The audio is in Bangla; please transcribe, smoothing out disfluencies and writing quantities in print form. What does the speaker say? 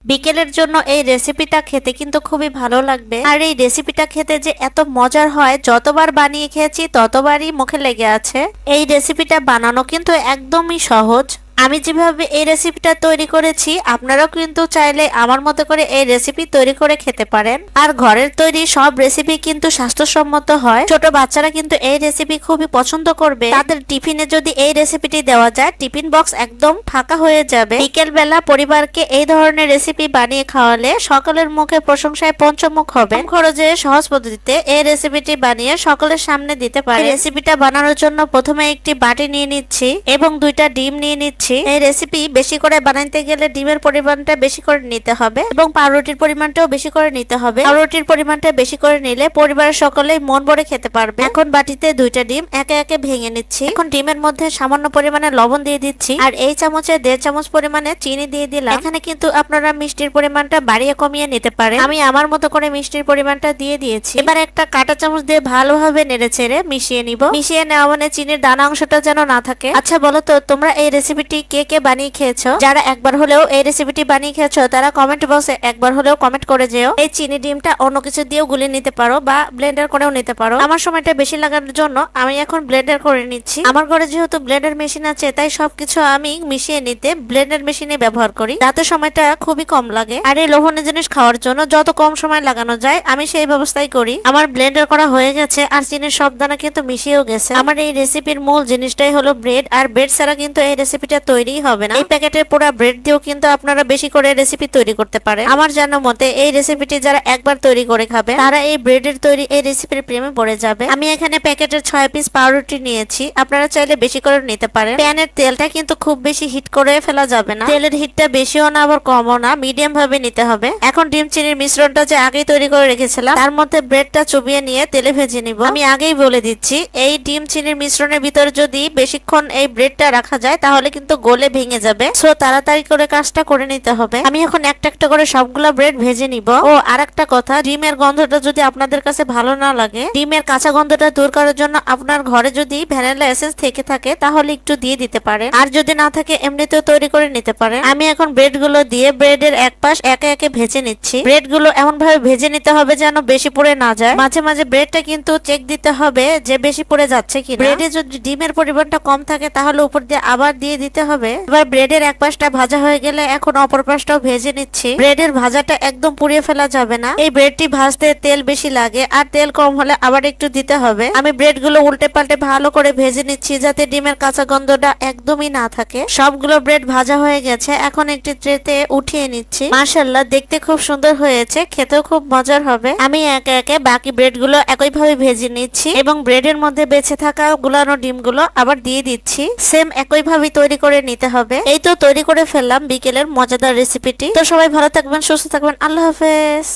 বিকেলের জন্য এই রেসিপিটা খেতে কিন্তু খুবই ভালো লাগবে। আর এই রেসিপিটা খেতে যে এত মজার হয়, যতবার বানিয়ে খেয়েছি ততবারই মুখে লেগে আছে। এই রেসিপিটা বানানো কিন্তু একদমই সহজ। আমি যেভাবে এই রেসিপিটা তৈরি করেছি, আপনারাও কিন্তু চাইলে আমার মতো করে এই রেসিপি তৈরি করে খেতে পারেন। আর ঘরের তৈরি সব রেসিপি কিন্তু স্বাস্থ্যসম্মত হয়। ছোট বাচ্চারা কিন্তু এই রেসিপি খুবই পছন্দ করবে। তাদের টিফিনে যদি এই রেসিপিটি দেওয়া যায়, টিফিন বক্স একদম ফাঁকা হয়ে যাবে। বিকেল বেলা পরিবারকে এই ধরনের রেসিপি বানিয়ে খাওয়ালে সকলের মুখে প্রশংসায় পঞ্চমুখ হবে। খরচে সহজ পদ্ধতিতে এই রেসিপিটি বানিয়ে সকলের সামনে দিতে পারে। রেসিপিটা বানানোর জন্য প্রথমে একটি বাটি নিয়ে নিচ্ছি এবং 2টা ডিম নিয়ে নিচ্ছি। এই রেসিপি বেশি করে বানাইতে গেলে ডিমের পরিমাণটা বেশি করে নিতে হবে এবং পাউরুটির পরিমাণটাও বেশি করে নিতে হবে। পাউরুটির পরিমাণটা বেশি করে নিলে পরিবারের সকলেই মন ভরে খেতে পারবে। এখন বাটিতে 2টা ডিম একে একে ভেঙে নিচ্ছি। এখন ডিমের মধ্যে সামান্য পরিমাণে লবণ দিয়ে দিচ্ছি আর এই চামচে 1.5 চামচ পরিমাণে চিনি দিয়ে দিলাম। এখানে কিন্তু আপনারা মিষ্টির পরিমাণটা বাড়িয়ে কমিয়ে নিতে পারেন। আমি আমার মতো করে মিষ্টির পরিমাণটা দিয়ে দিয়েছি। এবার একটা কাঁটা চামচ দিয়ে ভালোভাবে নেড়ে চেড়ে মিশিয়ে নিব। মিশিয়ে নেওয়া মানে চিনির দানা অংশটা যেন না থাকে। আচ্ছা বলো তো, তোমরা এই রেসিপিটি কে কে বানিয়ে খেয়েছো? যারা একবার হলেও এই রেসিপিটি বানিয়ে খেয়েছো তারা কমেন্ট বক্সে একবার হলেও কমেন্ট করে যেও। এই চিনি ডিমটা অন্য কিছু দিয়েও গুলিয়ে নিতে পারো বা ব্লেন্ডার করেও নিতে পারো। আমার সময়টা বেশি লাগানোর জন্য আমি এখন ব্লেন্ডার করে নিচ্ছি। আমার ঘরে যেহেতু ব্লেন্ডার মেশিন আছে, তাই সবকিছু আমি মিশিয়ে নিতে ব্লেন্ডার মেশিনে ব্যবহার করি। তাতে সময়টা খুবই কম লাগে। আর এই লোভনীয় জিনিস খাওয়ার জন্য যত কম সময় লাগানো যায় আমি সেই ব্যবস্থাই করি। আমার ব্লেন্ডার করা হয়ে গেছে আর চিনির সব দানা কিন্তু মিশিয়েও গেছে। আমার এই রেসিপির মূল জিনিসটাই হলো ব্রেড। আর ব্রেড ছাড়া কিন্তু এই রেসিপিটা তৈরি হবে না। এই প্যাকেটের পুরো ব্রেড দিয়েও কিন্তু আপনারা বেশি করে রেসিপি তৈরি করতে পারেন। আমার জানা মতে এই রেসিপিটি যারা একবার তৈরি করে খাবে তারা এই ব্রেডের তৈরি এই রেসিপির প্রেমে পড়ে যাবে। আমি এখানে প্যাকেটের 6 পিস পাউরুটি নিয়েছি। আপনারা চাইলে বেশি করে নিতে পারেন। প্যানের তেলটা কিন্তু খুব বেশি হিট করে ফেলা যাবে না। তেলের হিটটা বেশিও না আবার কমও না, মিডিয়াম ভাবে নিতে হবে। এখন ডিম চিনির মিশ্রণটা যে আগেই তৈরি করে রেখেছিলাম তার মধ্যে ব্রেডটা চুবিয়ে নিয়ে তেলে ভেজে নিব। আমি আগেই বলে দিচ্ছি, এই ডিম চিনির মিশ্রণের ভিতরে যদি বেশিক্ষণ এই ব্রেডটা রাখা যায় তাহলে কিন্তু গলে ভেঙে যাবে। সো তাড়াতাড়ি করে কাজটা করে নিতে হবে। আমি এখন একটা একটা করে সবগুলা ব্রেড ভেজে নিব। ও আরেকটা কথা, ডিমের গন্ধটা যদি আপনাদের কাছে ভালো না লাগে, ডিমের কাঁচা গন্ধটা দূর করার জন্য আপনার ঘরে যদি ভ্যানিলা এসেন্স থেকে থাকে তাহলে একটু দিয়ে দিতে পারেন। আর যদি না থাকে এমনিতেও তৈরি করে নিতে পারেন। আমি এখন ব্রেড গুলো দিয়ে ব্রেডের এক পাশ একে একে ভেজে নিচ্ছি। ব্রেড গুলো এমন ভাবে ভেজে নিতে হবে যেন বেশি পুড়ে না যায়। মাঝে মাঝে ব্রেডটা কিন্তু চেক দিতে হবে যে বেশি পুড়ে যাচ্ছে কিনা। ব্রেডে যদি ডিমের পরিমাণটা কম থাকে তাহলে উপর দিয়ে আবার দিয়ে দিতে হবে। এবার ব্রেডের এক পাশটা ভাজা হয়ে গেলে এখন অপর পাশটাও ভেজে নিচ্ছি। ব্রেডের ভাজাটা একদম পুড়িয়ে ফেলা যাবে না। এই ব্রেডটি ভাজতে তেল বেশি লাগে আর তেল কম হলে আবার একটু দিতে হবে। আমি ব্রেড গুলো উল্টে পাল্টে ভালো করে ভেজে নিচ্ছি যাতে ডিমের কাঁচা গন্ধটা একদমই না থাকে। সবগুলো ব্রেড ভাজা হয়ে গেছে। এখন একটি ট্রেতে উঠিয়ে নিচ্ছি। মাশাআল্লাহ, দেখতে খুব সুন্দর হয়েছে, খেতেও খুব মজার হবে। আমি একে একে বাকি ব্রেড গুলো একইভাবে ভেজে নিচ্ছি এবং ব্রেডের মধ্যে বেঁচে থাকা গুলানো ডিম গুলো আবার দিয়ে দিচ্ছি। সেম একইভাবে তৈরি করে নিতে হবে। এই তো তৈরি করে ফেললাম বিকেলের মজাদার রেসিপিটি। তো সবাই ভালো থাকবেন, সুস্থ থাকবেন। আল্লাহ হাফেজ।